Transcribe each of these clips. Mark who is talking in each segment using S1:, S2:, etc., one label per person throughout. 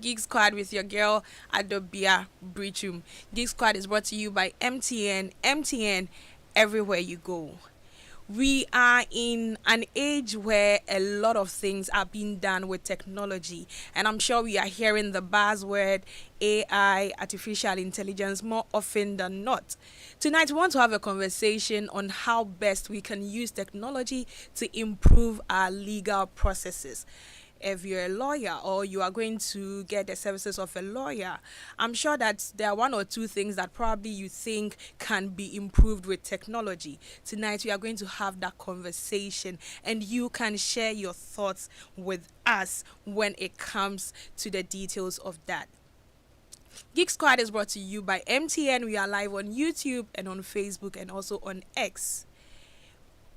S1: Geek Squad with your girl Adobea Biritwum. Geek Squad is brought to you by MTN. MTN everywhere you go. We are in an age where a lot of things are being done with technology, and I'm sure we are hearing the buzzword AI, artificial intelligence, more often than not. Tonight, we want to have a conversation on how best we can use technology to improve our legal processes. If you're a lawyer or you are going to get the services of a lawyer, I'm sure that there are one or two things that probably you think can be improved with technology. Tonight, we are going to have that conversation, and you can share your thoughts with us when it comes to the details of that. Geek Squad is brought to you by MTN. We are live on YouTube and on Facebook and also on X.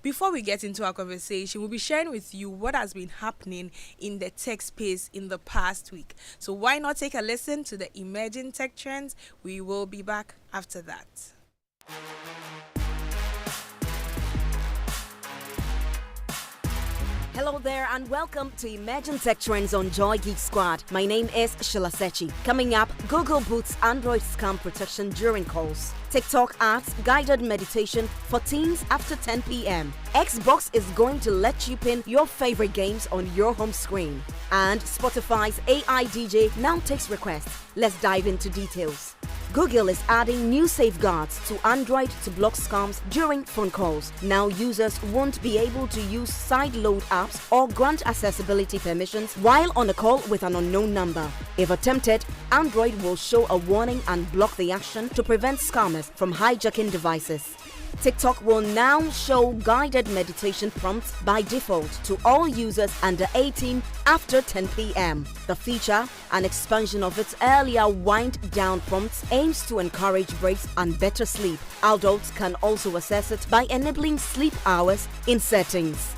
S1: Before we get into our conversation, we'll be sharing with you what has been happening in the tech space in the past week. So why not take a listen to the emerging tech trends? We will be back after that.
S2: Hello there and welcome to Imagine Tech Trends on Joy Geek Squad. My name is Shilasechi. Coming up, Google boots Android scam protection during calls. TikTok adds guided meditation for teens after 10 p.m. Xbox is going to let you pin your favorite games on your home screen. And Spotify's AI DJ now takes requests. Let's dive into details. Google is adding new safeguards to Android to block scams during phone calls. Now users won't be able to use sideload apps or grant accessibility permissions while on a call with an unknown number. If attempted, Android will show a warning and block the action to prevent scammers from hijacking devices. TikTok will now show guided meditation prompts by default to all users under 18 after 10 p.m. The feature, an expansion of its earlier wind-down prompts, aims to encourage breaks and better sleep. Adults can also access it by enabling sleep hours in settings.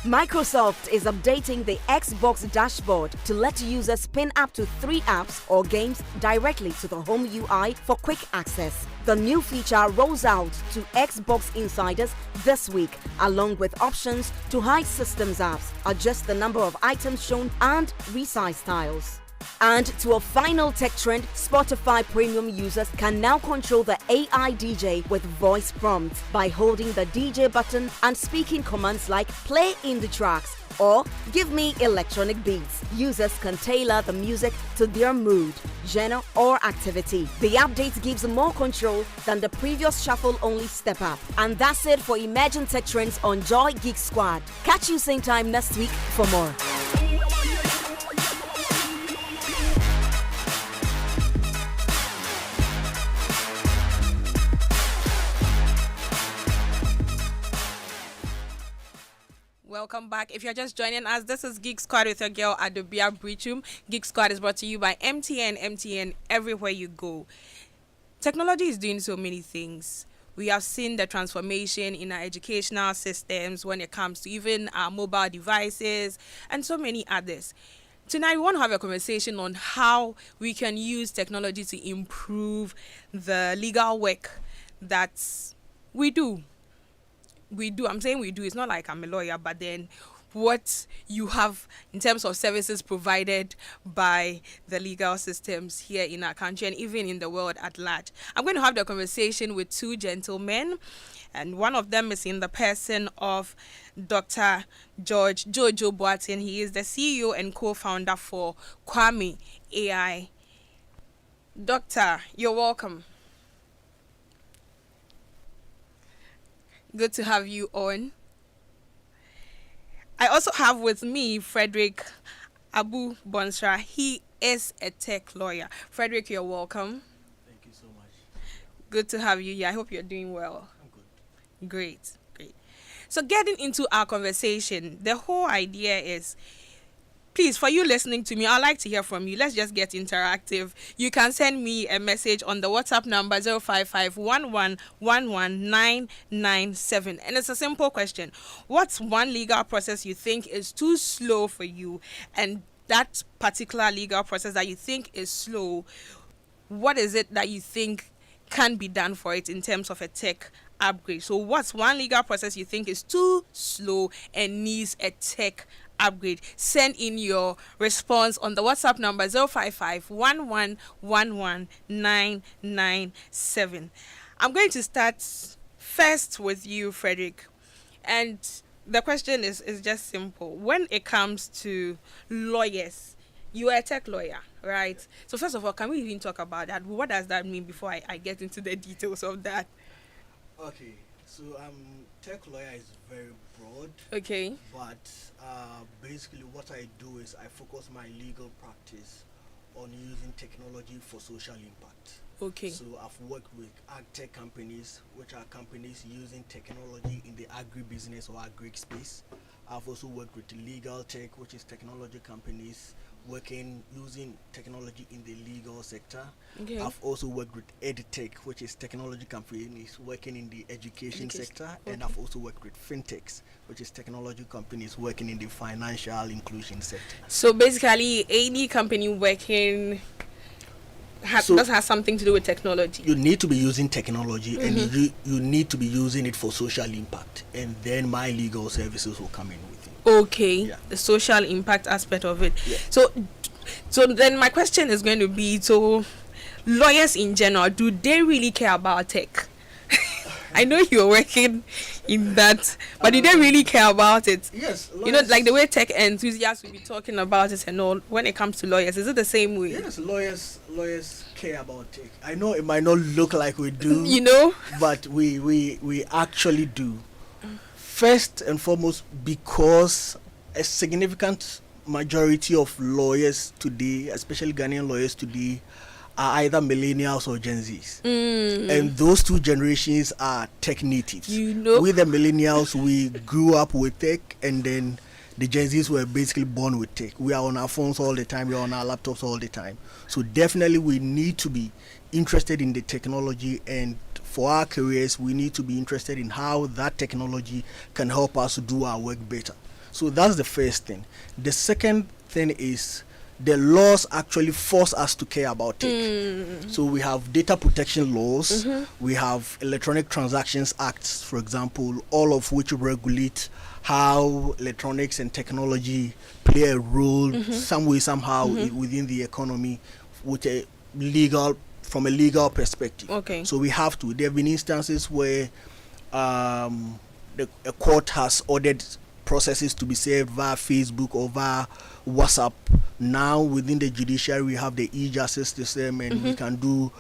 S2: Microsoft is updating the Xbox dashboard to let users pin up to 3 apps or games directly to the home UI for quick access. The new feature rolls out to Xbox insiders this week, along with options to hide systems apps, adjust the number of items shown, and resize styles. And to a final tech trend, Spotify premium users can now control the AI DJ with voice prompts by holding the DJ button and speaking commands like play in the tracks or give me electronic beats. Users can tailor the music to their mood, genre, or activity. The update gives more control than the previous shuffle-only step up. And that's it for Imagine Tech Trends on Joy Geek Squad. Catch you same time next week for more.
S1: Welcome back. If you're just joining us, this is Geek Squad with your girl Adobea Biritwum. Geek Squad is brought to you by MTN. MTN everywhere you go. Technology is doing so many things. We have seen the transformation in our educational systems when it comes to even our mobile devices and so many others. Tonight, we want to have a conversation on how we can use technology to improve the legal work that we do. I'm saying we do. It's not like I'm a lawyer, but then what you have in terms of services provided by the legal systems here in our country and even in the world at large. I'm going to have the conversation with two gentlemen, and one of them is in the person of Dr. George Jojo Boateng. He is the CEO and co-founder for Kwame AI. Doctor, you're welcome. Good to have you on. I also have with me Frederick Abu Bonsra. He is a tech lawyer. Frederick, you're welcome.
S3: Thank you so much.
S1: Good to have you here. I hope you're doing well.
S3: I'm good.
S1: Great. So getting into our conversation, the whole idea is, please, for you listening to me, I'd like to hear from you. Let's just get interactive. You can send me a message on the WhatsApp number 05511119997. And it's a simple question. What's one legal process you think is too slow for you? And that particular legal process that you think is slow, what is it that you think can be done for it in terms of a tech upgrade? So what's one legal process you think is too slow and needs a tech upgrade, send in your response on the WhatsApp number 055 I'm going to start first with you, Frederick. And the question is just simple. When it comes to lawyers, you are a tech lawyer, right? So first of all, can we even talk about that? What does that mean before I get into the details of that?
S3: Okay, so tech lawyer is very broad,
S1: Okay.
S3: but basically what I do is I focus my legal practice on using technology for social impact.
S1: Okay.
S3: So I've worked with ag tech companies, which are companies using technology in the agribusiness or agri space. I've also worked with legal tech, which is technology companies using technology in the legal sector.
S1: Okay.
S3: I've also worked with edtech, which is technology companies working in the education sector, and I've also worked with fintechs, which is technology companies working in the financial inclusion sector.
S1: So basically, any company working does have something to do with technology.
S3: You need to be using technology, and you need to be using it for social impact, and then my legal services will come in with you.
S1: Okay,
S3: Yeah.
S1: the social impact aspect of it.
S3: Yeah.
S1: So then my question is going to be: so lawyers in general, do they really care about tech? I know you're working in that, but do they really care about it?
S3: Yes,
S1: You know, like the way tech enthusiasts will be talking about it and all. When it comes to lawyers, is it the same way?
S3: yes, lawyers care about tech. I know it might not look like we do,
S1: You know.
S3: but we actually do. First and foremost, because a significant majority of lawyers today, especially Ghanaian lawyers today, are either millennials or Gen Zs. And those two generations are tech natives.
S1: You know.
S3: With the millennials, we grew up with tech, and then the Gen Zs were basically born with tech. We are on our phones all the time, we are on our laptops all the time. So definitely we need to be interested in the technology, and for our careers, we need to be interested in how that technology can help us do our work better. So that's the first thing. The second thing is the laws actually force us to care about tech. So we have data protection laws, we have electronic transactions acts, for example, all of which regulate how electronics and technology play a role some way, somehow within the economy from a legal perspective.
S1: Okay.
S3: So we have to. There have been instances where a court has ordered processes to be saved via Facebook or via WhatsApp. Now within the judiciary we have the e-justice system, and we can do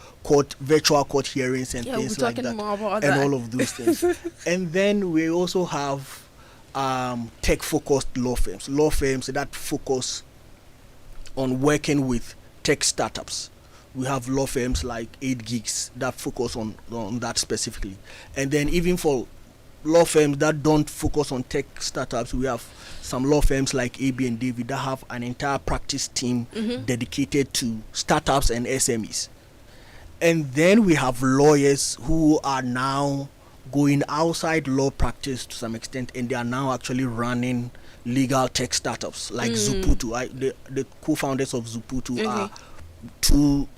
S3: virtual court hearings and things like that, and all of those things. And then we also have tech focused law firms that focus on working with tech startups. We have law firms like 8 Geeks that focus on that specifically. And then even for law firms that don't focus on tech startups, we have some law firms like AB and David that have an entire practice team dedicated to startups and SMEs. And then we have lawyers who are now going outside law practice to some extent, and they are now actually running legal tech startups like Zuputu. The co-founders of Zuputu are two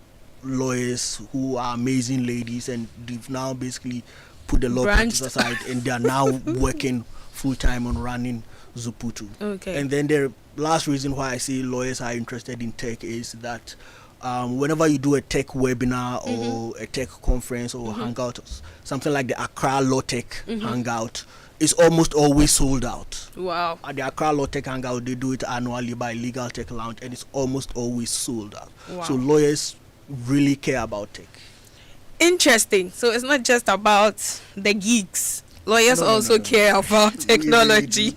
S3: lawyers who are amazing ladies, and they've now basically put the law practice aside, and they are now working full-time on running Zuputu.
S1: Okay.
S3: And then the last reason why I say lawyers are interested in tech is that whenever you do a tech webinar or a tech conference or hangout, something like the Accra Law Tech Hangout, is almost always sold out.
S1: Wow.
S3: At the Accra Law Tech Hangout, they do it annually by Legal Tech Lounge, and it's almost always sold out.
S1: Wow.
S3: So lawyers really care about tech.
S1: Interesting. So it's not just about the geeks. Lawyers also care about technology.
S3: Really do.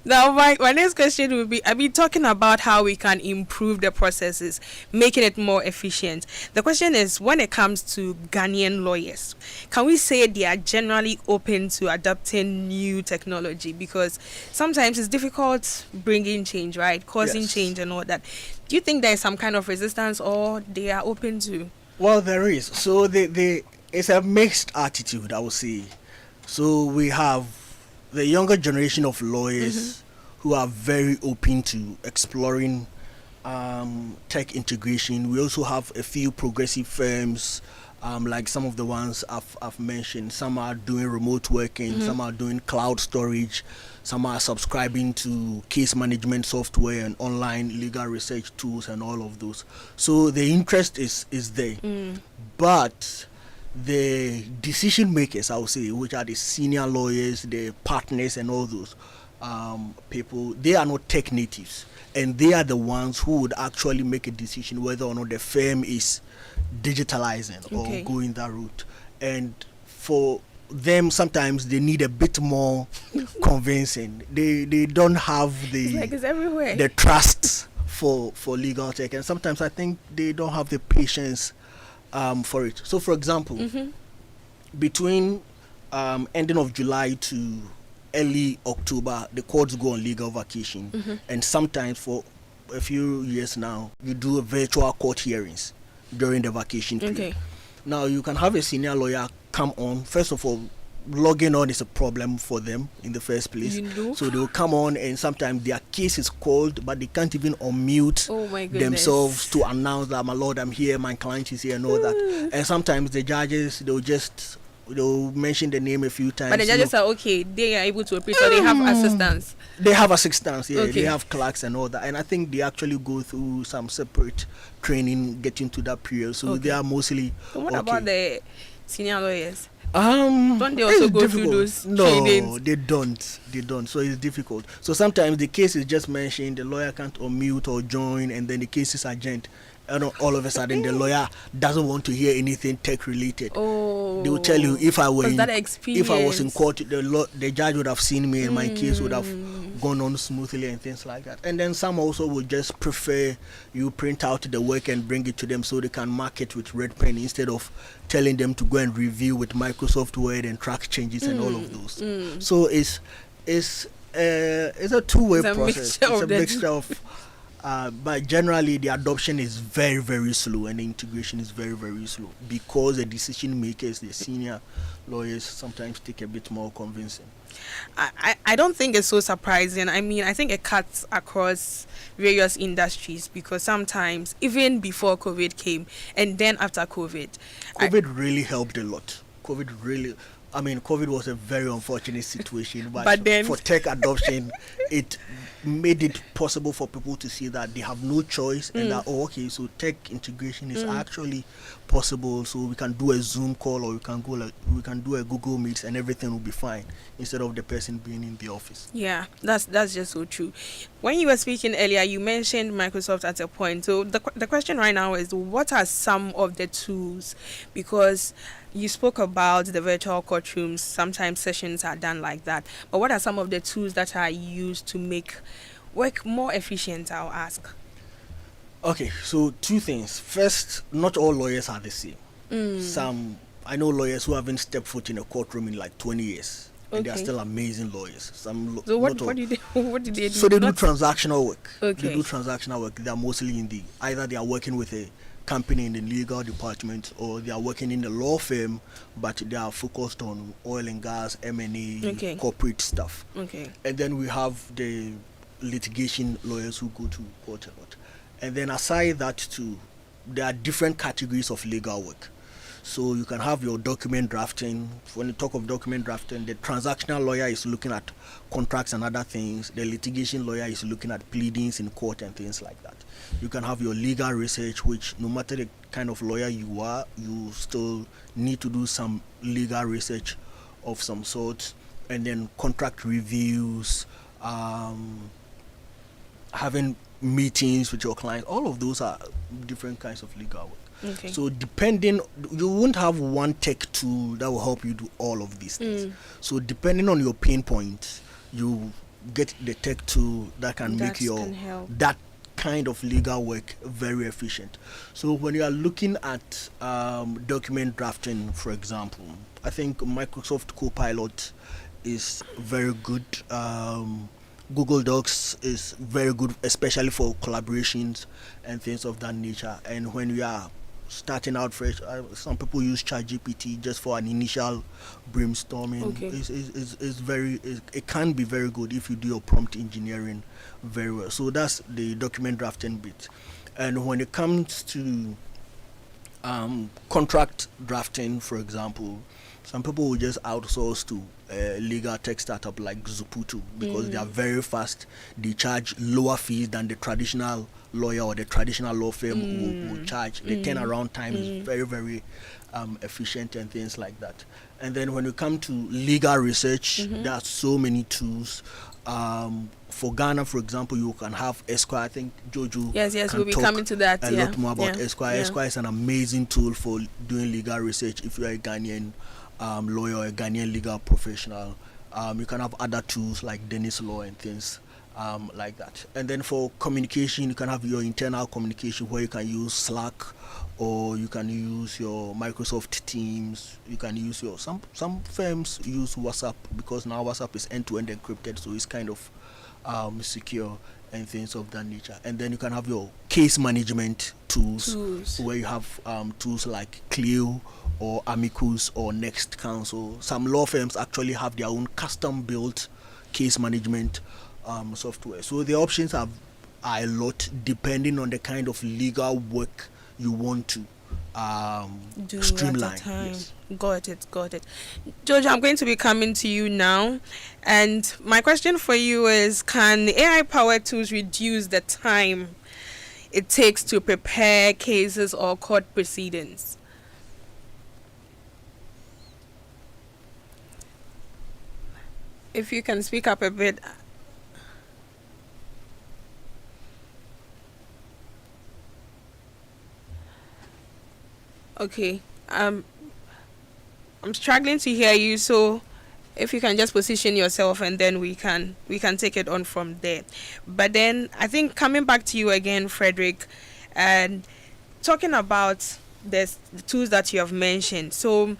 S1: Now, my next question will be, I've been talking about how we can improve the processes, making it more efficient. The question is, when it comes to Ghanaian lawyers, can we say they are generally open to adopting new technology? Because sometimes it's difficult bringing change, right? Causing change and all that. Do you think there is some kind of resistance, or they are open to?
S3: Well, there is. So it's a mixed attitude, I would say. So we have the younger generation of lawyers who are very open to exploring tech integration. We also have a few progressive firms like some of the ones I've mentioned. Some are doing remote working, some are doing cloud storage, some are subscribing to case management software and online legal research tools and all of those. So the interest is there. But the decision makers, I would say, which are the senior lawyers, the partners and all those people, they are not tech natives. And they are the ones who would actually make a decision whether or not the firm is digitalizing or going that route. And for them, sometimes they need a bit more convincing. They don't have
S1: It's everywhere.
S3: the trust for legal tech, and sometimes I think they don't have the patience for it. So, for example, between ending of July to early October, the courts go on legal vacation, and sometimes for a few years now, you do virtual court hearings during the vacation period. Now, you can have a senior lawyer come on. First of all, logging on is a problem for them in the first place. So they'll come on, and sometimes their case is called, but they can't even unmute themselves to announce that, my lord, I'm here, my client is here, and all that. And sometimes the judges, they'll mention the name a few times.
S1: But the judges are okay. They are able to operate, so they have assistants.
S3: They have assistants, yeah. They have clerks and all that. And I think they actually go through some separate training getting to that period. So they are mostly
S1: So what about the senior lawyers?
S3: Don't
S1: they also go through those trainings?
S3: No, they don't. So it's difficult. So sometimes the case is just mentioned, the lawyer can't unmute or join, and then the case is urgent. And all of a sudden, the lawyer doesn't want to hear anything tech related. They will tell you, if I was in court, the judge would have seen me, and my case would have gone on smoothly and things like that. And then some also would just prefer you print out the work and bring it to them so they can mark it with red pen instead of telling them to go and review with Microsoft Word and track changes and all of those. So it's a two-way process. It's a mixture of. But generally, the adoption is very, very slow, and the integration is very, very slow because the decision makers, the senior lawyers, sometimes take a bit more convincing.
S1: I don't think it's so surprising. I mean, I think it cuts across various industries because sometimes, even before COVID came and then after COVID
S3: really helped a lot. COVID was a very unfortunate situation, but
S1: then
S3: for tech adoption, it made it possible for people to see that they have no choice and that, so tech integration is actually possible. So we can do a Zoom call, or we can do a Google Meet, and everything will be fine instead of the person being in the office. Yeah,
S1: that's just so true. When you were speaking earlier, you mentioned Microsoft at a point. So the question right now is, what are some of the tools? Because you spoke about the virtual courtrooms. Sometimes sessions are done like that. But what are some of the tools that are used to make work more efficient, I'll ask?
S3: Okay, so two things. First, not all lawyers are the same. I know lawyers who haven't stepped foot in a courtroom in like 20 years. And they are still amazing lawyers.
S1: So what do they do?
S3: So they do transactional work. They do transactional work. They are mostly either they are working with a company in the legal department, or they are working in the law firm, but they are focused on oil and gas, M&A, corporate stuff. And then we have the litigation lawyers who go to court a lot. And then aside that too, there are different categories of legal work. So you can have your document drafting. When you talk of document drafting, the transactional lawyer is looking at contracts and other things. The litigation lawyer is looking at pleadings in court and things like that. You can have your legal research, which no matter the kind of lawyer you are, you still need to do some legal research of some sort. And then contract reviews, having meetings with your client. All of those are different kinds of legal work. So you won't have one tech tool that will help you do all of these things. So depending on your pain points, you get the tech tool that can make that kind of legal work very efficient. So when you are looking at document drafting, for example, I think Microsoft Copilot is very good. Google Docs is very good, especially for collaborations and things of that nature. And when we are starting out fresh, some people use ChatGPT just for an initial brainstorming. It can be very good if you do your prompt engineering very well. So that's the document drafting bit. And when it comes to Contract drafting, for example, some people will just outsource to a legal tech startup like Zuputu because they are very fast. They charge lower fees than the traditional lawyer or the traditional law firm will charge. The turnaround time is very, very efficient and things like that. And then when you come to legal research, there are so many tools. For Ghana, for example, you can have Esqua. I think Jojo can
S1: we'll be coming to that.
S3: a lot more about Esqua.
S1: Yeah.
S3: Esqua is an amazing tool for doing legal research. If you are a Ghanaian lawyer or a Ghanaian legal professional, you can have other tools like Dennis Law and things like that. And then for communication, you can have your internal communication where you can use Slack, or you can use your Microsoft Teams. You can use your some firms use WhatsApp because now WhatsApp is end-to-end encrypted, so it's kind of secure and things of that nature. And then you can have your case management tools. Where you have tools like Clio or Amicus or Next Counsel. Some law firms actually have their own custom-built case management software. So the options are a lot depending on the kind of legal work you want to
S1: do
S3: streamline.
S1: at a time.
S3: Yes.
S1: Got it. Jojo, I'm going to be coming to you now. And my question for you is, can AI-powered tools reduce the time it takes to prepare cases or court proceedings? If you can speak up a bit. Okay. I'm struggling to hear you, so if you can just position yourself and then we can take it on from there. But then I think coming back to you again, Frederick, and talking about the tools that you have mentioned. So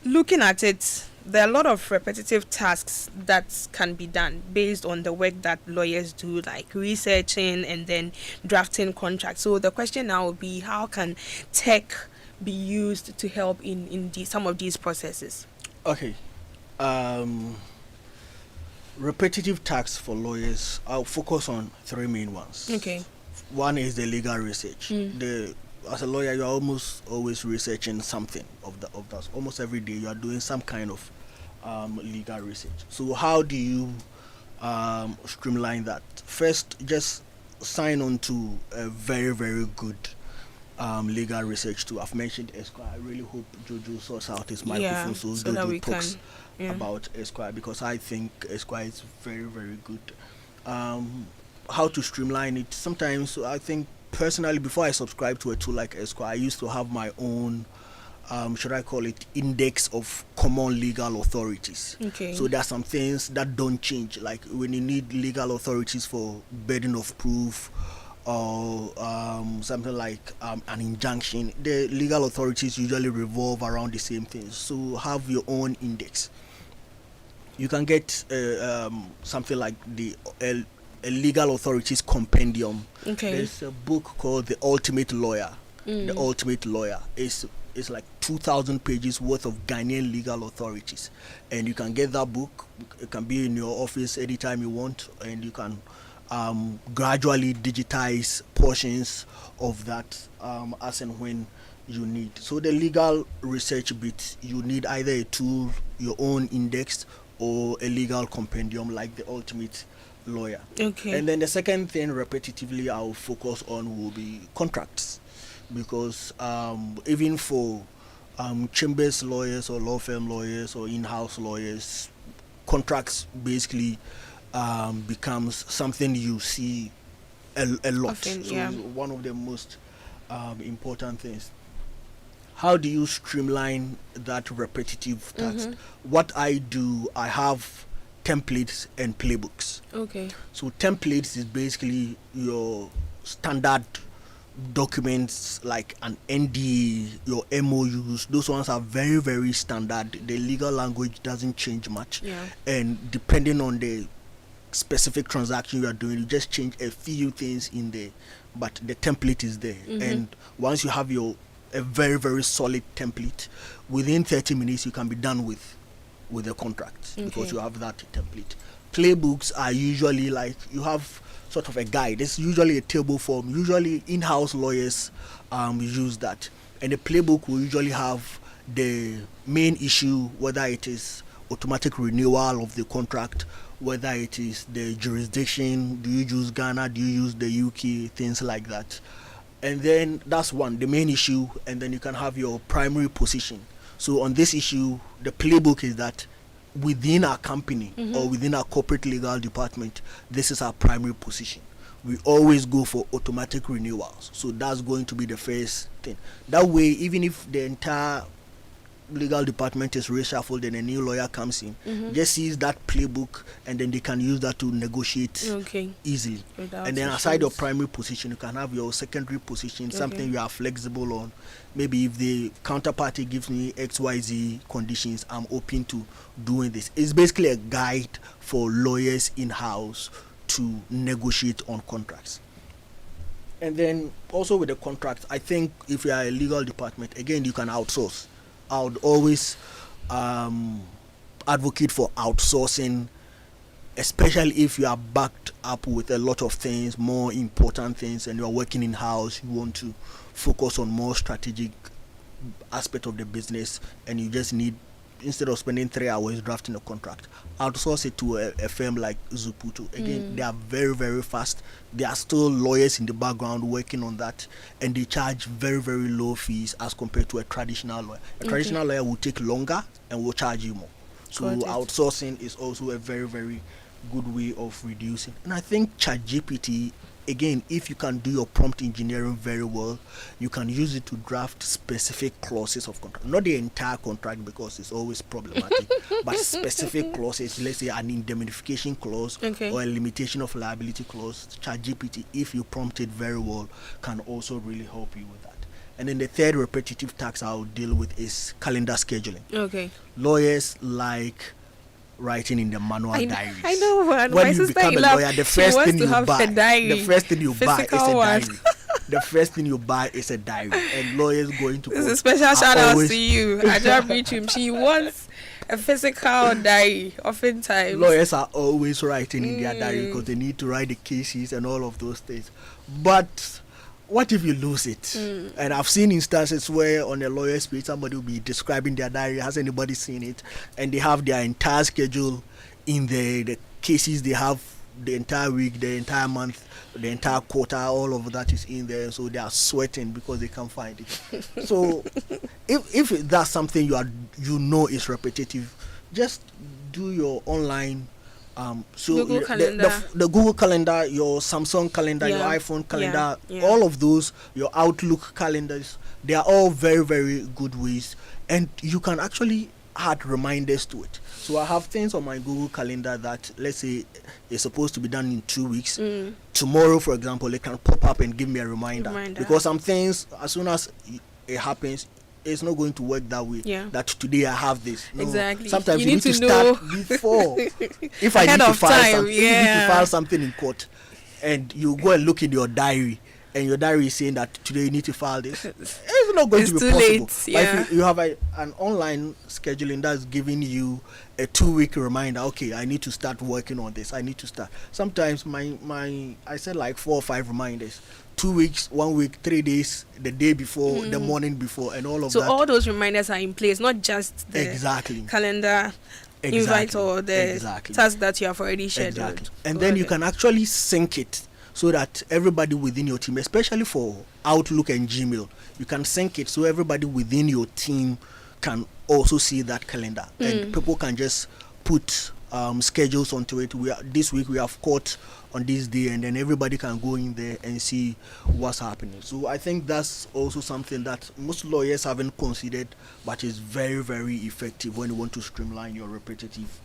S1: looking at it, there are a lot of repetitive tasks that can be done based on the work that lawyers do, like researching and then drafting contracts. So the question now would be, how can tech be used to help in some of these processes?
S3: Okay. Repetitive tasks for lawyers, I'll focus on three main ones.
S1: Okay.
S3: One is the legal research. As a lawyer, you're almost always researching something of that. Almost every day, you are doing some kind of legal research. So how do you streamline that? First, just sign on to a very, very good legal research tool. I've mentioned Esqua. I really hope Jojo sorts out his microphone so
S1: that we
S3: Jojo talks
S1: can
S3: about Esqua, because I think Esqua is very, very good. How to streamline it? Sometimes I think personally, before I subscribe to a tool like Esqua, I used to have my own should I call it, index of common legal authorities.
S1: Okay.
S3: So there are some things that don't change, like when you need legal authorities for burden of proof or something like an injunction, the legal authorities usually revolve around the same things. So have your own index. You can get something like a legal authorities compendium.
S1: Okay.
S3: There's a book called The Ultimate Lawyer. The Ultimate Lawyer is like 2,000 pages worth of Ghanaian legal authorities, and you can get that book. It can be in your office anytime you want, and you can gradually digitize portions of that as and when you need. So the legal research bit, you need either a tool, your own index, or a legal compendium like The Ultimate Lawyer.
S1: Okay.
S3: And then the second thing repetitively I'll focus on will be contracts, because even for chambers lawyers or law firm lawyers or in-house lawyers, contracts basically becomes something you see a lot.
S1: Often,
S3: so
S1: yeah.
S3: One of the most important things. How do you streamline that repetitive task? What I do, I have templates and playbooks.
S1: Okay.
S3: So templates is basically your standard documents like an NDA, your MOUs. Those ones are very, very standard. The legal language doesn't change much.
S1: Yeah.
S3: And depending on the specific transaction you are doing, you just change a few things in there, but the template is there. And once you have a very, very solid template, within 30 minutes you can be done with the contract, because you have that template. Playbooks are usually like, you have sort of a guide. It's usually a table form. Usually in-house lawyers use that. And the playbook will usually have the main issue, whether it is automatic renewal of the contract, whether it is the jurisdiction, do you use Ghana, do you use the UK, things like that. And then that's one, the main issue, and then you can have your primary position. So on this issue, the playbook is that within our company or within our corporate legal department, this is our primary position. We always go for automatic renewals. So that's going to be the first thing. That way, even if the entire legal department is reshuffled and a new lawyer comes in, just sees that playbook, and then they can use that to negotiate easily. Without and then aside your primary position, you can have your secondary position, something you are flexible on. Maybe if the counterparty gives me XYZ conditions, I'm open to doing this. It's basically a guide for lawyers in-house to negotiate on contracts. And then also with the contracts, I think if you are a legal department, again, you can outsource. I would always advocate for outsourcing, especially if you are backed up with a lot of things, more important things, and you are working in-house. You want to focus on more strategic aspect of the business, and you just need, instead of spending 3 hours drafting a contract, outsource it to a firm like Zuputo. Again, they are very, very fast. There are still lawyers in the background working on that, and they charge very, very low fees as compared to a traditional lawyer. A traditional lawyer will take longer and will charge you more. So outsourcing is also a very, very good way of reducing. And I think ChatGPT, again, if you can do your prompt engineering very well, you can use it to draft specific clauses of contract. Not the entire contract, because it's always problematic, but specific clauses, let's say an indemnification clause or a limitation of liability clause. ChatGPT, if you prompt it very well, can also really help you with that. And then the third repetitive task I'll deal with is calendar scheduling. Lawyers like writing in the manual diaries.
S1: I know one.
S3: When
S1: my
S3: you become a lawyer, the first thing you buy, the first thing you buy is a diary. The first thing you buy is a diary, and lawyers going to.
S1: This is a special shout out to you, Adobea Biritwum. She wants a physical diary. Oftentimes,
S3: lawyers are always writing in their diary because they need to write the cases and all of those things. But what if you lose it? And I've seen instances where on a lawyer's page somebody will be describing their diary. Has anybody seen it? And they have their entire schedule in the cases they have, the entire week, the entire month, the entire quarter, all of that is in there. So they are sweating because they can't find it. So if that's something you know is repetitive, just do your online so
S1: Google Calendar.
S3: The Google Calendar, your Samsung calendar, your iPhone calendar, all of those, your Outlook calendars, they are all very, very good ways, and you can actually add reminders to it. So I have things on my Google Calendar that, let's say, is supposed to be done in 2 weeks. Tomorrow, for example, it can pop up and give me a reminder. Because some things, as soon as it happens, it's not going to work that way. That today I have this. No.
S1: Exactly.
S3: Sometimes you need to start before. If I need to file something in court, and you go and look in your diary, and your diary is saying that today you need to file this, it's not going to be possible.
S1: Late.
S3: But if you have an online scheduling that's giving you a 2-week reminder, okay, I need to start working on this. I need to start. Sometimes I said like 4 or 5 reminders. 2 weeks, 1 week, 3 days, the day before, the morning before, and all of that.
S1: So all those reminders are in place, not just the calendar invite or the task that you have already scheduled.
S3: And then you can actually sync it so that everybody within your team, especially for Outlook and Gmail, you can sync it so everybody within your team can also see that calendar. And people can just put schedules onto it. This week we have court on this day, and then everybody can go in there and see what's happening. So I think that's also something that most lawyers haven't considered, but is very, very effective when you want to streamline your repetitive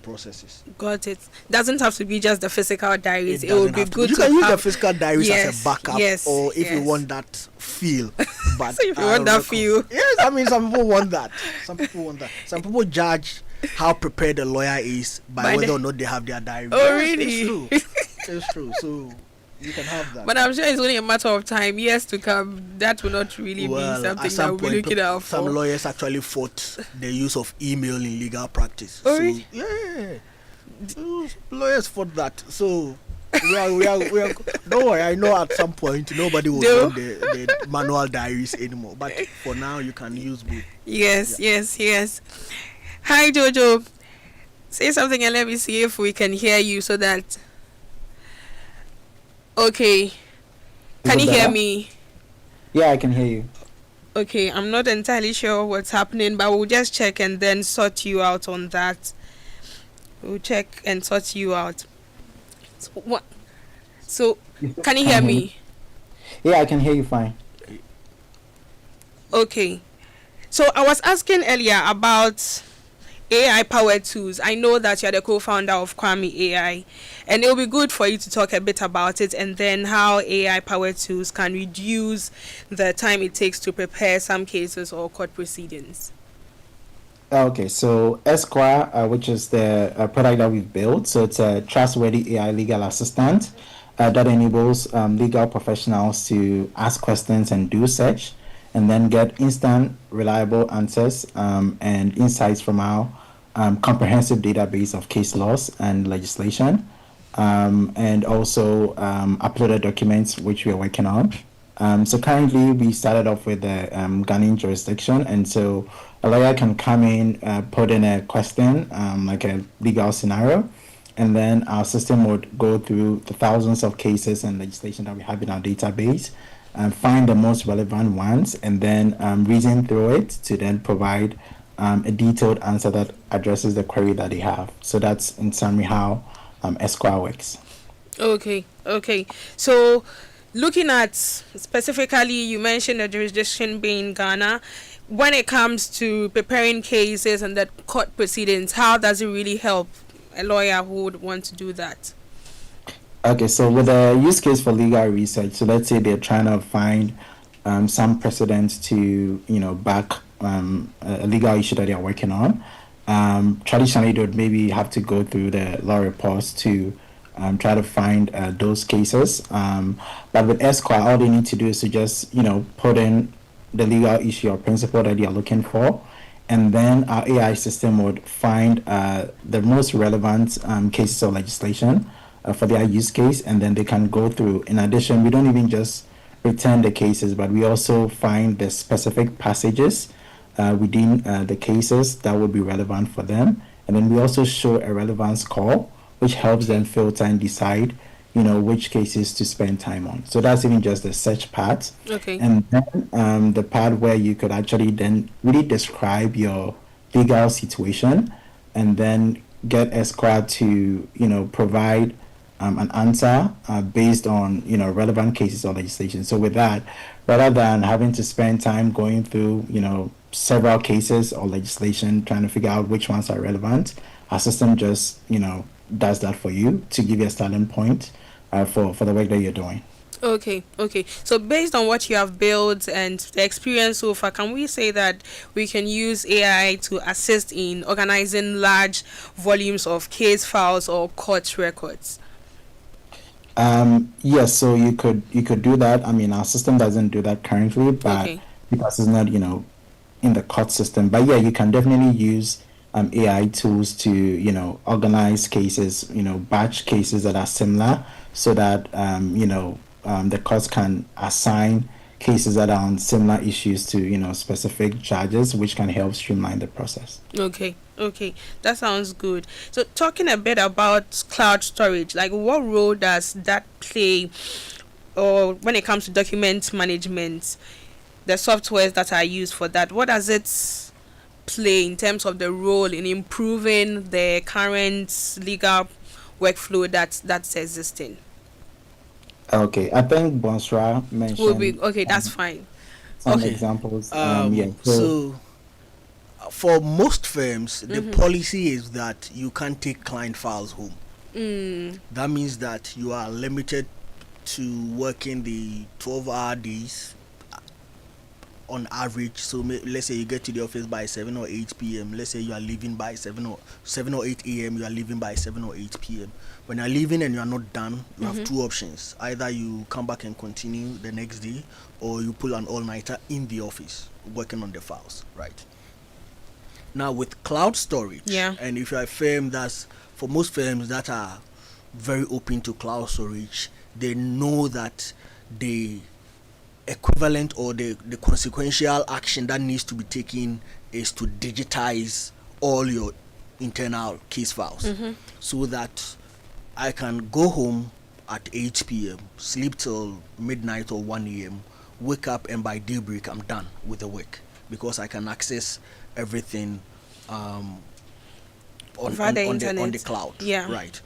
S3: processes.
S1: Got it. Doesn't have to be just the physical diaries. It would be good.
S3: You can use the physical diaries as a backup, or if you want that feel. But
S1: so if you want that feel,
S3: yes, I mean some people want that. Some people judge how prepared a lawyer is by whether or not they have their diary.
S1: Oh, really?
S3: It's true. So you can have that.
S1: But I'm sure it's only a matter of time, years to come. That will not really be something that we'll be looking out for.
S3: Some lawyers actually fought the use of email in legal practice.
S1: Oh, really?
S3: Yeah. Lawyers fought that. So we are. Don't worry, I know at some point nobody will
S1: No.
S3: want the manual diaries anymore. But for now, you can use both. Yeah.
S1: Yes, yes, yes. Hi, Jojo. Say something and let me see if we can hear you so that. Okay.
S4: Is
S1: Can
S4: it
S1: you hear
S4: better?
S1: me?
S4: Yeah, I can hear you.
S1: Okay, I'm not entirely sure what's happening, but we'll just check and then sort you out on that. We'll check and sort you out. So, what? So,
S4: You still
S1: can you hear
S4: can't hear me?
S1: me?
S4: Yeah, I can hear you fine.
S1: Okay. So, I was asking earlier about AI powered tools. I know that you're the co-founder of Kwame AI, and it'll be good for you to talk a bit about it and then how AI powered tools can reduce the time it takes to prepare some cases or court proceedings.
S4: Okay, so Esqua, which is the product that we've built, so it's a trustworthy AI legal assistant that enables legal professionals to ask questions and do search, and then get instant, reliable answers and insights from our comprehensive database of case laws and legislation, and also uploaded documents which we are working on. So currently, we started off with the Ghanaian jurisdiction, and so a lawyer can come in, put in a question, like a legal scenario, and then our system would go through the thousands of cases and legislation that we have in our database, find the most relevant ones, and then reason through it to then provide a detailed answer that addresses the query that they have. So that's in summary how Esquire works.
S1: Okay, okay. So, looking at specifically, you mentioned the jurisdiction being Ghana. When it comes to preparing cases and the court proceedings, how does it really help a lawyer who would want to do that?
S4: Okay, so with a use case for legal research, so let's say they're trying to find some precedent to, back a legal issue that they're working on. Traditionally, they would maybe have to go through the law reports to try to find those cases. But with Esquire, all they need to do is to just, put in the legal issue or principle that they are looking for, and then our AI system would find the most relevant cases of legislation for their use case, and then they can go through. In addition, we don't even just return the cases, but we also find the specific passages within the cases that would be relevant for them, and then we also show a relevance score, which helps them filter and decide, which cases to spend time on. So that's even just the search part.
S1: Okay.
S4: And then the part where you could actually then really describe your legal situation and then get Esquire to, provide an answer based on, relevant cases or legislation. So with that, rather than having to spend time going through, several cases or legislation trying to figure out which ones are relevant, our system just, does that for you to give you a starting point for the work that you're doing.
S1: Okay, okay. So based on what you have built and the experience so far, can we say that we can use AI to assist in organizing large volumes of case files or court records?
S4: Yes, so you could do that. I mean, our system doesn't do that currently, but
S1: Okay,
S4: because it's not, in the court system. But yeah, you can definitely use AI tools to, organize cases, batch cases that are similar, so that the courts can assign cases that are on similar issues to, specific judges, which can help streamline the process.
S1: okay, okay. That sounds good. So talking a bit about cloud storage, like what role does that play or when it comes to document management, the softwares that are used for that, what does it play in terms of the role in improving the current legal workflow that's existing?
S4: Okay, I think Bonsra
S1: Will be
S4: mentioned
S1: okay, that's fine.
S4: some
S3: Okay.
S4: examples. Yeah, so
S3: So for most firms, the
S1: Mm-hmm.
S3: policy is that you can't take client files home.
S1: Mm,
S3: That means that you are limited to working the 12-hour days on average. So let's say you get to the office by 7 or 8 p.m. Let's say you are leaving by 7 or 8 a.m. You are leaving by 7 or 8 p.m. When you are leaving and you are not done, you have two options. Either you come back and continue the next day, or you pull an all-nighter in the office working on the files, right? Now with cloud storage,
S1: Yeah.
S3: and if you are a firm, that's for most firms that are very open to cloud storage. They know that the equivalent or the consequential action that needs to be taken is to digitize all your internal case files, so that I can go home at 8 p.m., sleep till midnight or 1 a.m., wake up, and by daybreak I'm done with the work, because I can access everything on the cloud.
S1: Yeah.
S3: Right.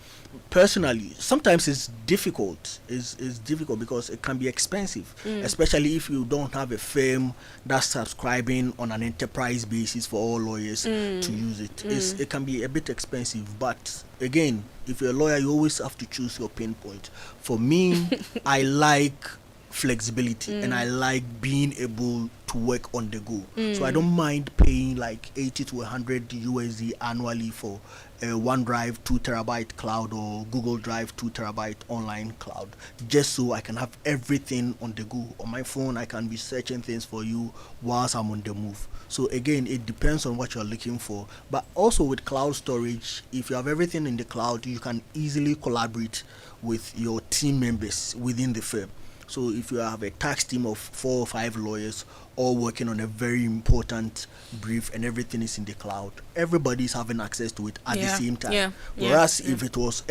S3: Personally, sometimes it's difficult. It's difficult because it can be expensive, especially if you don't have a firm that's subscribing on an enterprise basis for all lawyers to use it. It can be a bit expensive, but again, if you're a lawyer, you always have to choose your pain point. For me, I like flexibility and I like being able to work on the go. So I don't mind paying like 80 to 100 USD annually for a OneDrive 2 terabyte cloud or Google Drive 2 terabyte online cloud, just so I can have everything on the go. On my phone, I can be searching things for you whilst I'm on the move. So again, it depends on what you're looking for. But also with cloud storage, if you have everything in the cloud, you can easily collaborate with your team members within the firm. So if you have a tax team of 4 or 5 lawyers all working on a very important brief and everything is in the cloud, everybody's having access to it at the same time. Whereas if it was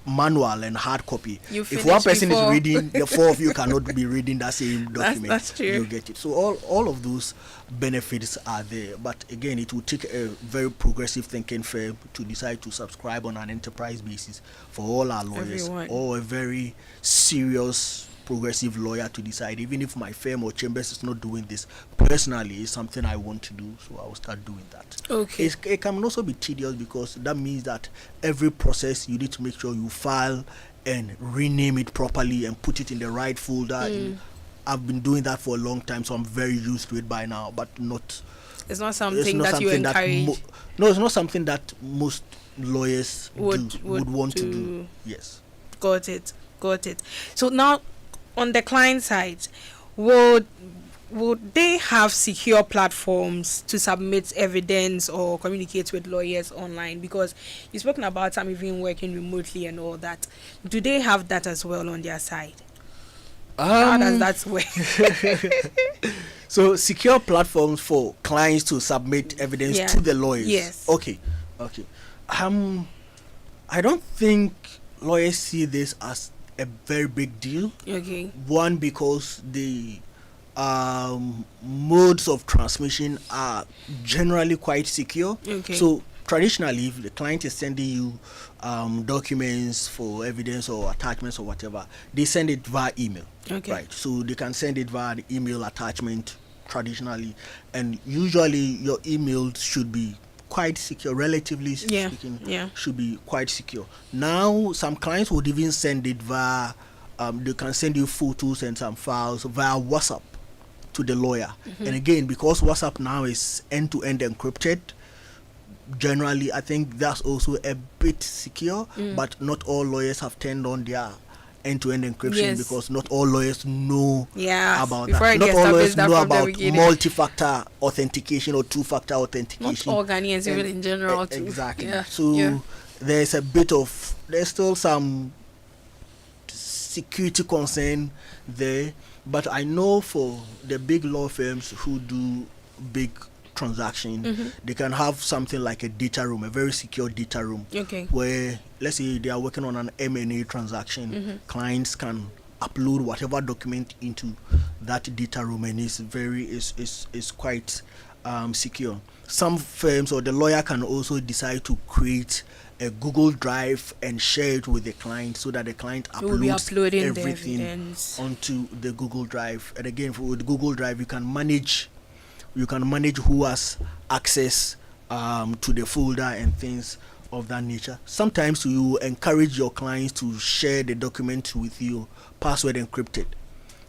S3: manual and hard copy, if one person is reading, the 4 of you cannot be reading that same document.
S1: That's true.
S3: You get it. So all of those benefits are there. But again, it will take a very progressive thinking firm to decide to subscribe on an enterprise basis for all our lawyers,
S1: Everyone.
S3: or a very serious progressive lawyer to decide, even if my firm or chambers is not doing this personally, it's something I want to do, so I will start doing that.
S1: Okay.
S3: It can also be tedious, because that means that every process you need to make sure you file and rename it properly and put it in the right folder. I've been doing that for a long time, so I'm very used to it by now, but
S1: it's not something that you encourage.
S3: no, it's not something that most lawyers would want to do. Yes.
S1: Got it. So now, on the client side, would they have secure platforms to submit evidence or communicate with lawyers online? Because you've spoken about some even working remotely and all that. Do they have that as well on their side? How does that work?
S3: So secure platforms for clients to submit evidence to the lawyers.
S1: Yes.
S3: Okay. I don't think lawyers see this as a very big deal.
S1: Okay.
S3: One, because the modes of transmission are generally quite secure.
S1: Okay.
S3: So traditionally, if the client is sending you documents for evidence or attachments or whatever, they send it via email.
S1: Okay.
S3: Right. So they can send it via the email attachment traditionally, and usually your emails should be quite secure, relatively speaking. Should be quite secure. Now some clients would even send it via they can send you photos and some files via WhatsApp to the lawyer. And again, because WhatsApp now is end-to-end encrypted, generally I think that's also a bit secure, but not all lawyers have turned on their end-to-end encryption, because not all lawyers know about that. Not all lawyers know about multi-factor authentication or two-factor authentication.
S1: Not all Ghanaians, even in general.
S3: Exactly. There's still some security concern there, but I know for the big law firms who do big transaction, they can have something like a data room, a very secure data room, where, let's say they are working on an M&A transaction, clients can upload whatever document into that data room, and it's quite secure. Some firms or the lawyer can also decide to create a Google Drive and share it with the client, so that the client uploads everything onto the Google Drive. And again, with Google Drive, you can manage who has access to the folder and things of that nature. Sometimes you encourage your clients to share the document with you password encrypted,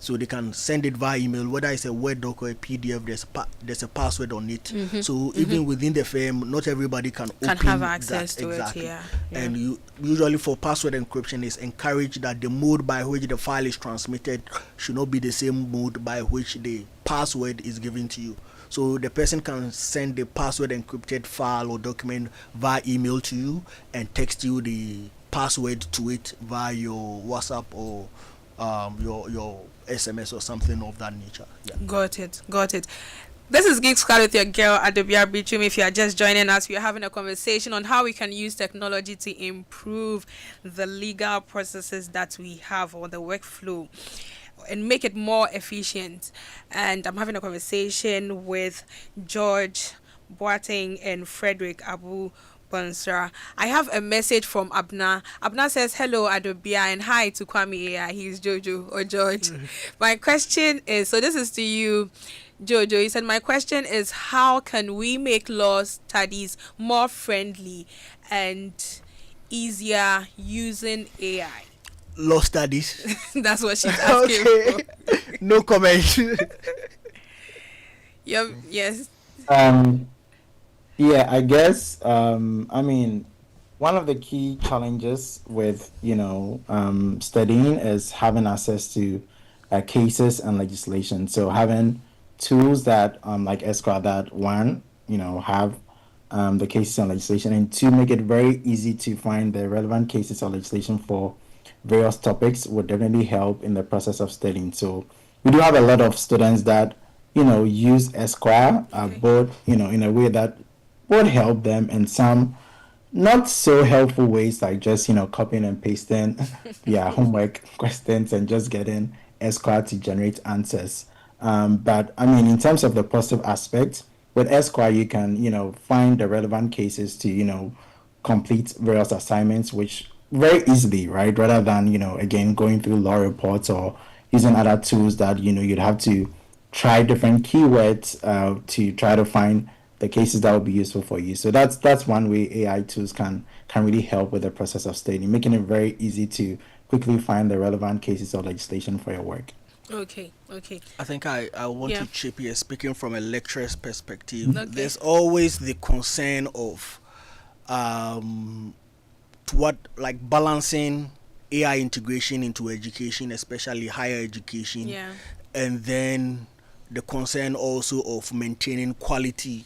S3: so they can send it via email, whether it's a Word doc or a PDF. There's a password on it. So even within the firm, not everybody can
S1: have access
S3: that.
S1: to
S3: Exactly.
S1: it.
S3: And usually for password encryption, it's encouraged that the mode by which the file is transmitted should not be the same mode by which the password is given to you. So the person can send the password encrypted file or document via email to you and text you the password to it via your WhatsApp or your SMS or something of that nature. Yeah.
S1: Got it. Got it. This is Geek Squad with your girl Adobea Biritwum. If you are just joining us, we are having a conversation on how we can use technology to improve the legal processes that we have or the workflow and make it more efficient. And I'm having a conversation with George Boateng and Frederick Abu Bonsra. I have a message from Abna. Abna says, hello, Adobea, and hi to Kwame AI. He's Jojo or George. My question is, so this is to you, Jojo. He said, my question is, how can we make law studies more friendly and easier using AI?
S3: Law studies.
S1: That's what she's asking
S3: Okay. No comment.
S1: Yep, yes.
S4: Yeah, I guess. I mean, one of the key challenges with studying is having access to cases and legislation. So having tools that like Esqua that one have the cases and legislation, and two, make it very easy to find the relevant cases or legislation for various topics would definitely help in the process of studying. So we do have a lot of students that use Esquire, both in a way that would help them, and some not so helpful ways, like just copying and pasting homework questions and just getting Esquire to generate answers. But I mean, in terms of the positive aspect, with Esquire you can find the relevant cases to complete various assignments, which very easily, right? Rather than again going through law reports or using other tools that you'd have to try different keywords to try to find the cases that will be useful for you. So that's one way AI tools can really help with the process of studying, making it very easy to quickly find the relevant cases or legislation for your work.
S1: Okay.
S3: I think I want
S1: Yeah.
S3: to chip here, speaking from a lecturer's perspective.
S1: Okay.
S3: There's always the concern of what, like, balancing AI integration into education, especially higher education,
S1: Yeah.
S3: and then the concern also of maintaining quality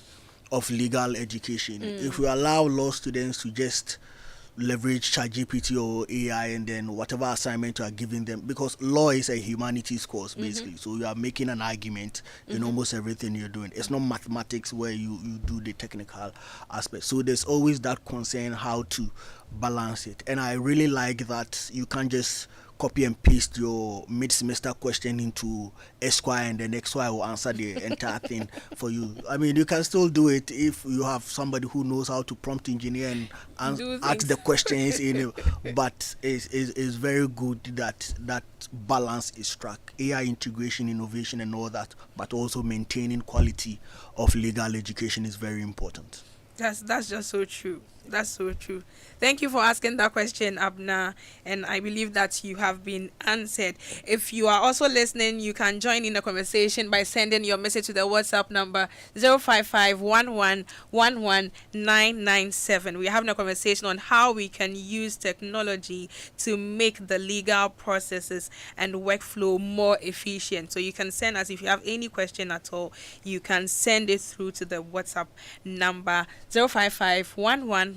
S3: of legal education. If we allow law students to just leverage ChatGPT or AI and then whatever assignment you are giving them, because law is a humanities course basically, so you are making an argument in almost everything you're doing. It's not mathematics where you do the technical aspect. So there's always that concern how to balance it, and I really like that you can't just copy and paste your mid-semester question into Esquire and then Esquire will answer the entire thing for you. I mean, you can still do it if you have somebody who knows how to prompt engineer and
S1: Do
S3: ask
S1: things.
S3: the questions, but it's very good that that balance is struck. AI integration, innovation and all that, but also maintaining quality of legal education is very important.
S1: That's just so true. That's so true. Thank you for asking that question, Abna, and I believe that you have been answered. If you are also listening, you can join in the conversation by sending your message to the WhatsApp number 05511119997. We're having a conversation on how we can use technology to make the legal processes and workflow more efficient. So you can send us, if you have any question at all, you can send it through to the WhatsApp number 05511119997.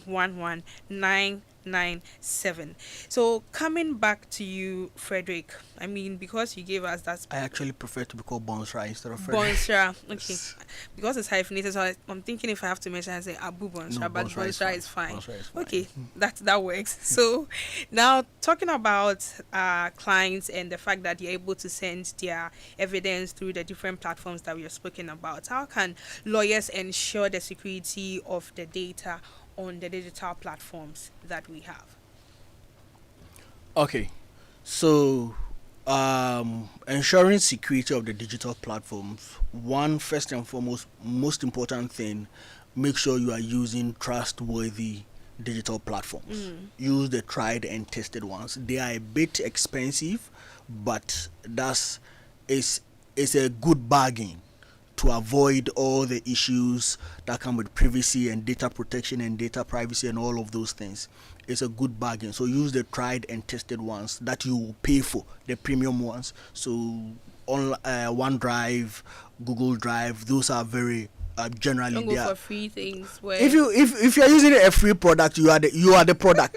S1: So coming back to you, Frederick, I mean, because you gave us that
S3: I actually prefer to be called Bonsra instead of Frederick.
S1: Bonsra, okay, because it's hyphenated, so I'm thinking if I have to mention, I say Abu Bonsra,
S3: No,
S1: but
S3: Bonsra
S1: Bonsra is fine.
S3: Bonsra is fine.
S1: Okay, that works. So now talking about clients and the fact that they're able to send their evidence through the different platforms that we are speaking about, how can lawyers ensure the security of the data on the digital platforms that we have?
S3: Okay, so ensuring security of the digital platforms, one, first and foremost, most important thing, make sure you are using trustworthy digital platforms. Use the tried and tested ones. They are a bit expensive, but it's a good bargain to avoid all the issues that come with privacy and data protection and data privacy and all of those things. It's a good bargain. So use the tried and tested ones that you will pay for, the premium ones. So on OneDrive, Google Drive, those are very generally
S1: Don't
S3: they
S1: go
S3: are.
S1: for free things. Where
S3: If you're using a free product, you are the product.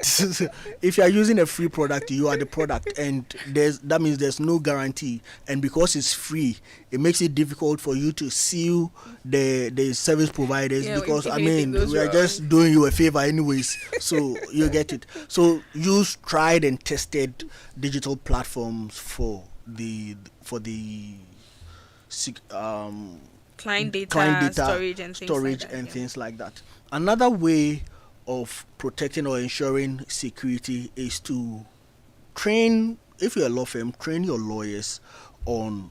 S3: If you are using a free product, you are the product, and that means there's no guarantee. And because it's free, it makes it difficult for you to sue the service providers,
S1: yeah,
S3: because
S1: if
S3: I
S1: anything
S3: mean
S1: goes
S3: we are
S1: wrong.
S3: just doing you a favor anyways. So you get it. So use tried and tested digital platforms for the
S1: Client
S3: client
S1: data,
S3: data
S1: storage and
S3: and
S1: things
S3: things like that. Another way of protecting or ensuring security is to train, if you're a law firm, train your lawyers on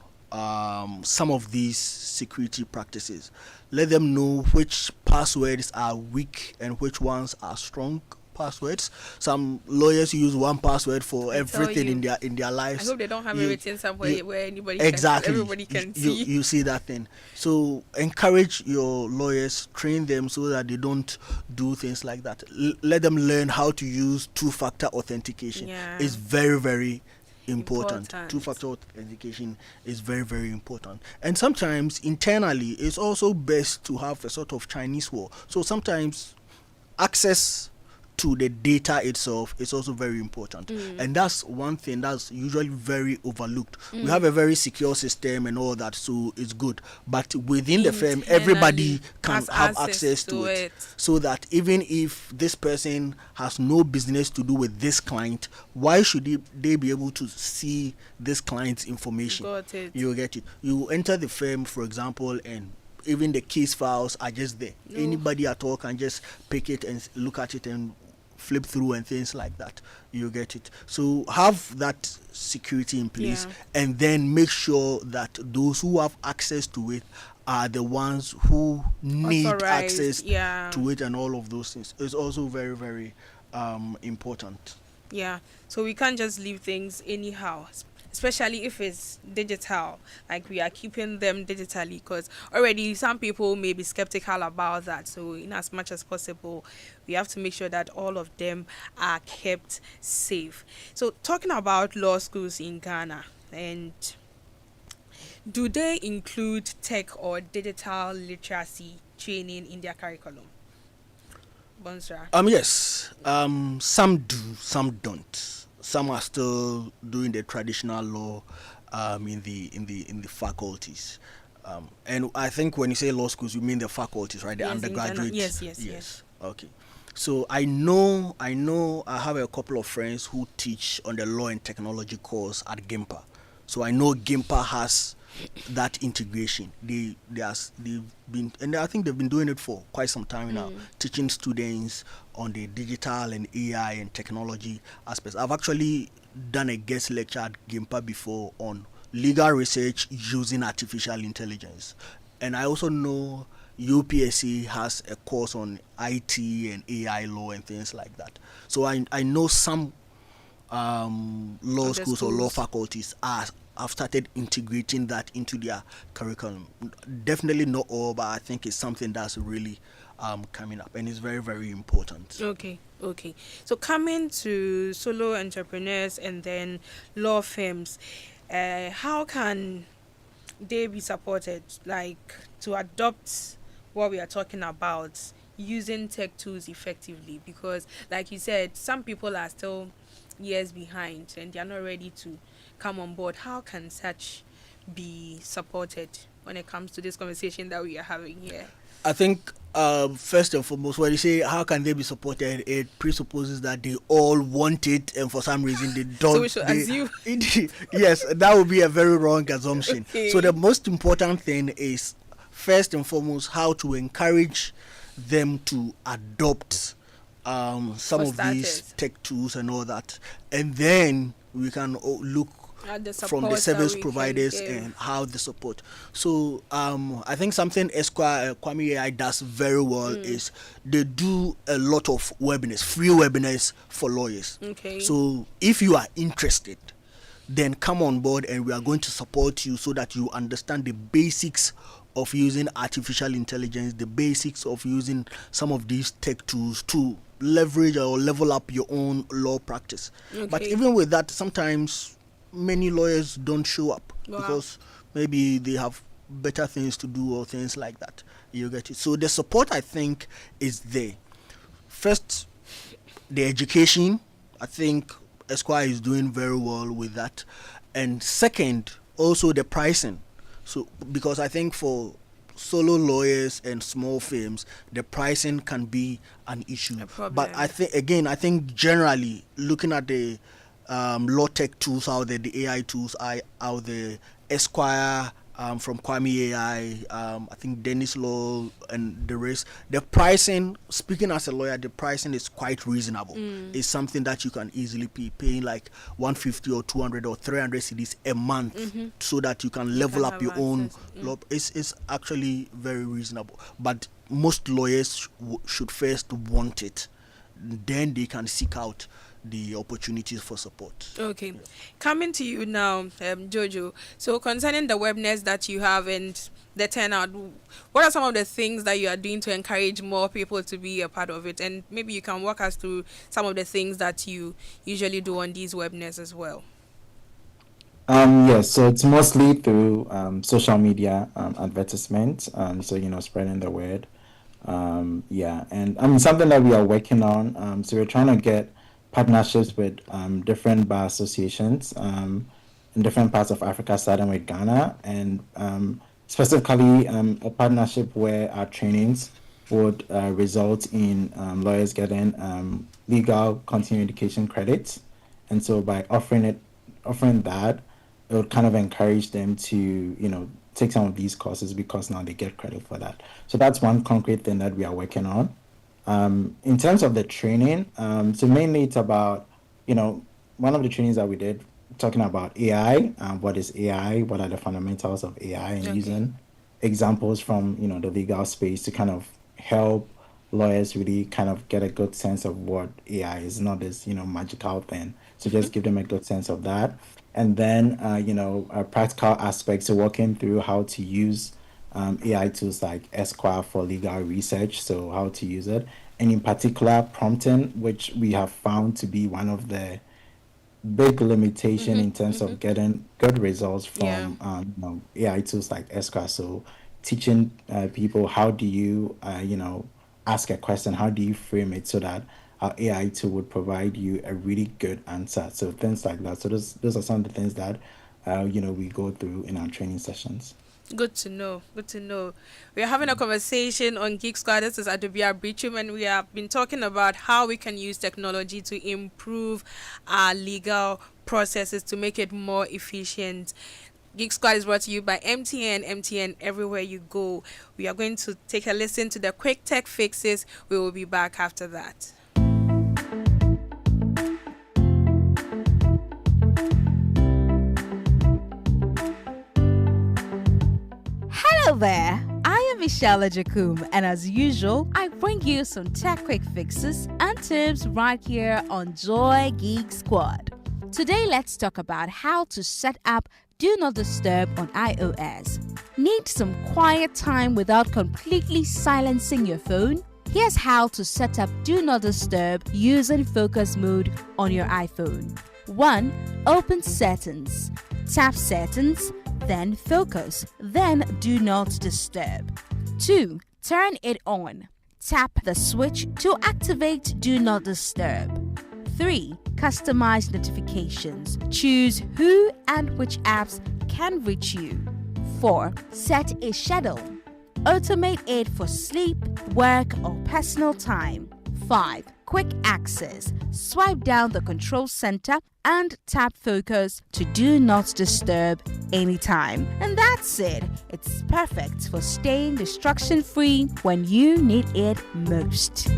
S3: some of these security practices. Let them know which passwords are weak and which ones are strong passwords. Like lawyers use one password for everything in their
S1: I
S3: lives.
S1: hope they don't have it
S3: You-
S1: written somewhere
S3: you-
S1: where
S3: exactly
S1: everybody can
S3: you,
S1: see.
S3: you see that thing. So encourage your lawyers, train them so that they don't do things like that. Let them learn how to use two-factor authentication.
S1: Yeah.
S3: It's very, very important.
S1: Important.
S3: Two-factor authentication is very, very important. And sometimes internally it's also best to have a sort of Chinese wall. So sometimes access to the data itself is also very important, and that's one thing that's usually very overlooked. We have a very secure system and all that, so it's good, but within the firm everybody
S1: Internally
S3: can
S1: has
S3: have access to it,
S1: it.
S3: so that even if this person has no business to do with this client, why should they be able to see this client's information?
S1: Got it.
S3: You get it. You enter the firm, for example, and even the case files are just there. Anybody at all can just pick it and look at it and flip through and things like that. You get it. So have that security in place,
S1: Yeah.
S3: and then make sure that those who have access to it are the ones who need
S1: Authorized,
S3: access
S1: yeah.
S3: to it, and all of those things. It's also very, very important.
S1: Yeah, so we can't just leave things anyhow, especially if it's digital. Like we are keeping them digitally, because already some people may be skeptical about that. So in as much as possible, we have to make sure that all of them are kept safe. So talking about law schools in Ghana, and do they include tech or digital literacy training in their curriculum? Bonsra.
S3: Yes. Some do, some don't. Some are still doing the traditional law in the faculties. And I think when you say law schools, you mean the faculties, right? The
S1: Yes, in Ghana.
S3: undergraduate.
S1: Yes.
S3: Okay. So I know I have a couple of friends who teach on the law and technology course at GIMPA. So I know GIMPA has that integration. They've been, and I think they've been doing it for quite some time now, teaching students on the digital and AI and technology aspects. I've actually done a guest lecture at GIMPA before on legal research using artificial intelligence, and I also know UPSC has a course on IT and AI law and things like that. So I know some law schools or law faculties have started integrating that into their curriculum. Definitely not all, but I think it's something that's really coming up, and it's very, very important.
S1: Okay. So coming to solo entrepreneurs and then law firms, how can they be supported, like to adopt what we are talking about, using tech tools effectively? Because like you said, some people are still years behind and they are not ready to come on board. How can such be supported when it comes to this conversation that we are having here?
S3: I think first and foremost, when you say how can they be supported, it presupposes that they all want it, and for some reason they don't.
S1: So we should assume.
S3: Yes, that would be a very wrong assumption.
S1: Okay.
S3: So the most important thing is first and foremost how to encourage them to adopt some of these tech tools and all that, and then we can look from the service providers and how they support. So I think something Esqua Kwame AI does very well is they do a lot of webinars, free webinars for lawyers.
S1: Okay.
S3: So if you are interested, then come on board and we are going to support you so that you understand the basics of using artificial intelligence, the basics of using some of these tech tools to leverage or level up your own law practice.
S1: Okay.
S3: But even with that, sometimes many lawyers don't show up because maybe they have better things to do or things like that. You get it. So the support, I think, is there. First, the education. I think Esqua is doing very well with that. And second, also the pricing. So because I think for solo lawyers and small firms, the pricing can be an issue.
S1: A problem.
S3: But I think generally looking at the law tech tools out there, the AI tools out there, Esquire, from Kwame AI, I think Dennis Law and the rest. The pricing, speaking as a lawyer, the pricing is quite reasonable. It's something that you can easily be paying like 150 or 200 or 300 cedis a month, so that you can level up your own law. It's actually very reasonable. But most lawyers should first want it, then they can seek out the opportunities for support.
S1: Okay. Coming to you now, Jojo. So concerning the webinars that you have and the turnout, what are some of the things that you are doing to encourage more people to be a part of it? And maybe you can walk us through some of the things that you usually do on these webinars as well.
S4: Yes, so it's mostly through social media advertisement. So spreading the word. Yeah, and I mean something that we are working on. So we're trying to get partnerships with different bar associations in different parts of Africa, starting with Ghana, and specifically a partnership where our trainings would result in lawyers getting legal continuing education credits. And so by offering that, it would kind of encourage them to take some of these courses, because now they get credit for that. So that's one concrete thing that we are working on. In terms of the training, so mainly it's about, one of the trainings that we did talking about AI, what is AI, what are the fundamentals of AI, and using examples from, the legal space to kind of help lawyers really kind of get a good sense of what AI is, not this, magical thing. So just give them a good sense of that. And then, practical aspects, so walking through how to use AI tools like Esqua for legal research, so how to use it, and in particular prompting, which we have found to be one of the big limitation in terms of getting good results from AI tools like Esqua. So teaching people, how do you ask a question, how do you frame it so that our AI tool would provide you a really good answer. So things like that. So those are some of the things that we go through in our training sessions.
S1: Good to know. Good to know. We are having a conversation on Geek Squad. This is Adobea Biritwum, and we have been talking about how we can use technology to improve our legal processes to make it more efficient. Geek Squad is brought to you by MTN. MTN everywhere you go. We are going to take a listen to the quick tech fixes. We will be back after that.
S5: Hello there, I am Michelle Jacoum, and as usual, I bring you some tech quick fixes and tips right here on Joy Geek Squad. Today, let's talk about how to set up Do Not Disturb on iOS. Need some quiet time without completely silencing your phone? Here's how to set up Do Not Disturb using focus mode on your iPhone. 1. Open Settings. Tap Settings, then Focus, then Do Not Disturb. 2. Turn it on. Tap the switch to activate Do Not Disturb. 3. Customize notifications. Choose who and which apps can reach you. 4. Set a schedule. Automate it for sleep, work, or personal time. 5. Quick access. Swipe down the control center and tap focus to Do Not Disturb anytime. And that's it. It's perfect for staying distraction free when you need it most.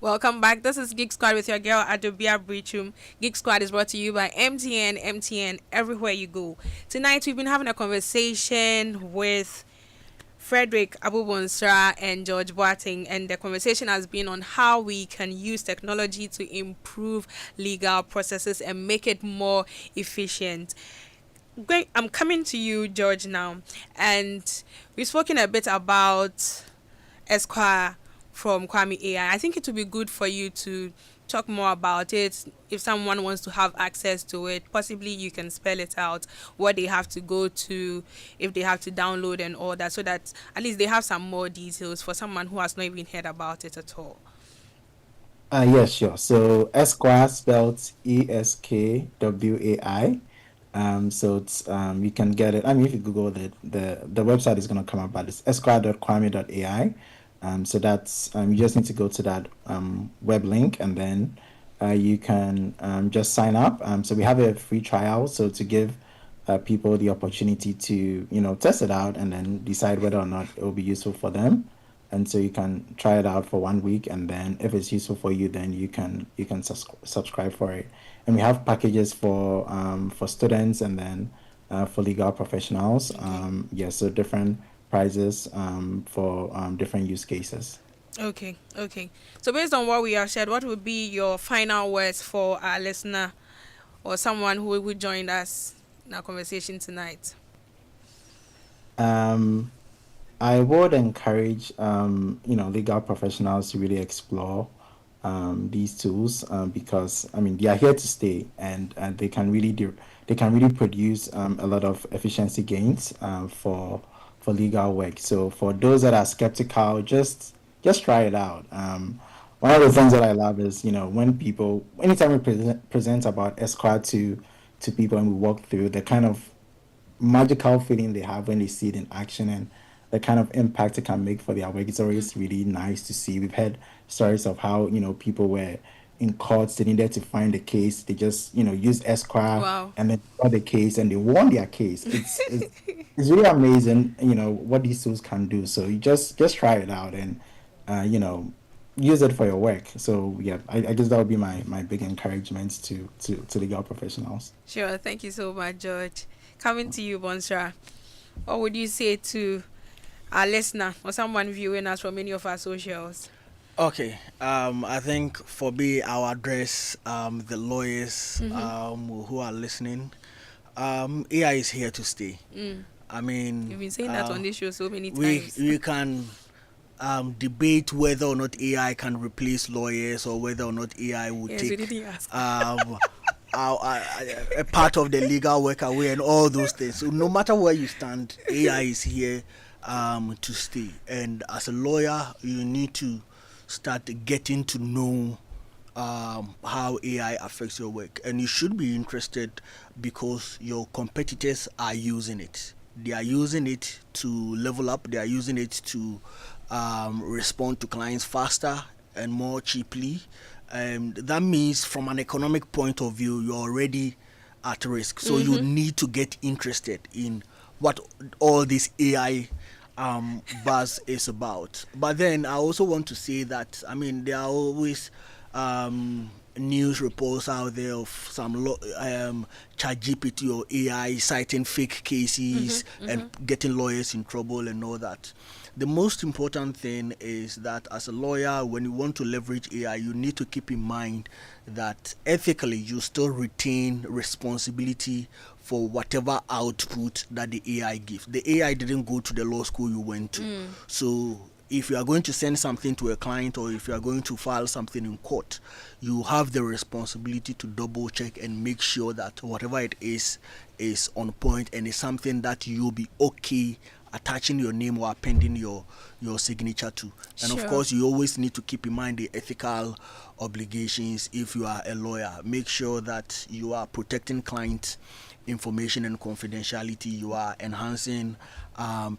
S1: Welcome back. This is Geek Squad with your girl Adobea Biritwum. Geek Squad is brought to you by MTN. MTN everywhere you go. Tonight we've been having a conversation with Frederick Abubonsra and George Boateng, and the conversation has been on how we can use technology to improve legal processes and make it more efficient. Great. I'm coming to you, George, now, and we've spoken a bit about Esqua from Kwame AI. I think it would be good for you to talk more about it. If someone wants to have access to it, possibly you can spell it out, what they have to go to, if they have to download and all that, so that at least they have some more details for someone who has not even heard about it at all.
S4: Yes, sure. So Esqua spelled ESKWAI. So it's you can get it. I mean, if you Google it, the website is going to come up, but it's esqua.kwame.ai. So that's you just need to go to that web link, and then you can just sign up. So we have a free trial, so to give people the opportunity to test it out and then decide whether or not it will be useful for them. And so you can try it out for 1 week, and then if it's useful for you, then you can subscribe for it. And we have packages for students, and then for legal professionals. Yeah, so different prices for different use cases.
S1: Okay. So based on what we have shared, what would be your final words for our listener or someone who joined us in our conversation tonight?
S4: I would encourage legal professionals to really explore these tools because I mean they are here to stay, and they can really produce a lot of efficiency gains for legal work. So for those that are skeptical, just try it out. One of the things that I love is anytime we present about Esqua to people and we walk through the kind of magical feeling they have when they see it in action, and the kind of impact it can make for their work. It's always really nice to see. We've heard stories of how people were in courts, they needed to find a case, they just used Esqua.
S1: Wow.
S4: And then got the case and they won their case. It's really amazing what these tools can do. So you just try it out and use it for your work. So yeah, I guess that would be my big encouragement to legal professionals.
S1: Sure. Thank you so much, George. Coming to you, Bonsra. What would you say to our listener or someone viewing us from any of our socials?
S3: Okay, I think for me, I'll address the lawyers who are listening. AI is here to stay. I mean,
S1: You've been saying that on this show so many
S3: times.
S1: times.
S3: We can debate whether or not AI can replace lawyers or whether or not AI will take a part of the legal work away and all those things. So no matter where you stand, AI is here to stay. And as a lawyer, you need to start getting to know how AI affects your work. And you should be interested because your competitors are using it. They are using it to level up. They are using it to respond to clients faster and more cheaply. That means from an economic point of view, you're already at risk. So you need to get interested in what all this AI buzz is about. But then I also want to say that, I mean, there are always news reports out there of some ChatGPT or AI citing fake cases and getting lawyers in trouble and all that. The most important thing is that as a lawyer, when you want to leverage AI, you need to keep in mind that ethically you still retain responsibility for whatever output that the AI gives. The AI didn't go to the law school you went to. So if you are going to send something to a client or if you are going to file something in court, you have the responsibility to double check and make sure that whatever it is on point and is something that you'll be okay attaching your name or appending your signature to. And of course, you always need to keep in mind the ethical obligations if you are a lawyer. Make sure that you are protecting client information and confidentiality, you are enhancing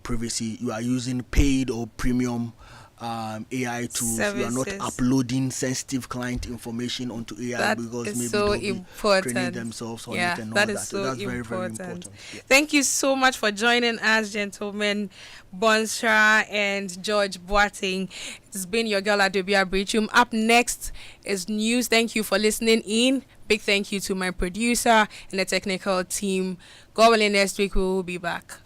S3: privacy, you are using paid or premium AI tools. Services. You are not uploading sensitive client information onto AI
S1: that
S3: because maybe
S1: so
S3: they'll be training themselves on it and all that. So that's very, very important. Yeah.
S1: Thank you so much for joining us, gentlemen, Bonsra and George Boateng. It's been your girl Adobea Biritwum. Up next is news. Thank you for listening in. Big thank you to my producer and the technical team. God willing, next week we will be back.